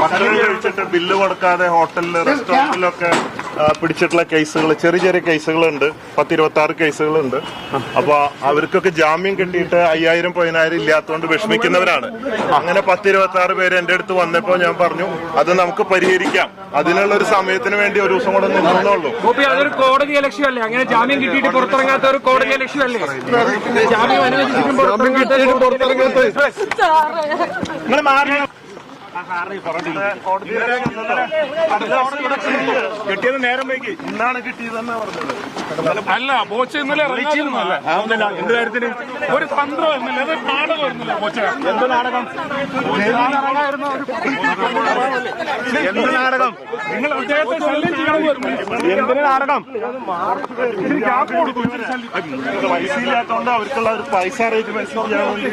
ഭക്ഷണം കഴിച്ചിട്ട് ബില്ല് കൊടുക്കാതെ ഹോട്ടലില് റെസ്റ്റോറന്റിലൊക്കെ പിടിച്ചിട്ടുള്ള കേസുകൾ, ചെറിയ ചെറിയ കേസുകളുണ്ട്. 10-26 കേസുകളുണ്ട്. അപ്പൊ അവർക്കൊക്കെ ജാമ്യം കിട്ടിയിട്ട് 5000 10,000 ഇല്ലാത്തതുകൊണ്ട് വിഷമിക്കുന്നവരാണ്. അങ്ങനെ 10-26 പേര് എന്റെ അടുത്ത് വന്നപ്പോ ഞാൻ പറഞ്ഞു അത് നമുക്ക് പരിഹരിക്കാം, അതിനുള്ള ഒരു സമയത്തിന് വേണ്ടി ഒരു ദിവസം കൂടെ നിന്നുള്ളൂ. അതൊരു കോടതി ലക്ഷ്യമല്ലേ? അങ്ങനെ ജാമ്യം കിട്ടിയിട്ട് പുറത്തിറങ്ങാത്ത ഒരു കോടതി ലക്ഷ്യമല്ലേ? ജാമ്യം അനുവദിച്ചിട്ടും നിങ്ങൾ മാറി കിട്ടിയത് നേരം വൈകി, ഇന്നാണ് കിട്ടിയതെന്നാ പറഞ്ഞത്. അല്ല ബോച്ച ഇന്നലെ എന്ത് കാര്യത്തിന് ഒരു തന്ത്രം വരുന്നില്ല, അതൊരു നാടകം വരുന്നില്ല. ബോച്ച എന്ത് നാടകം? എന്ത് നാടകം? നിങ്ങൾ അദ്ദേഹത്തെ ശല്യം ചെയ്യണമെന്ന് എന്തിന് നാടകം? പൈസ ഇല്ലാത്തതുകൊണ്ട് അവർക്കുള്ള ഒരു പൈസ അറേഞ്ച്മെന്റ് ചെയ്യാൻ വേണ്ടി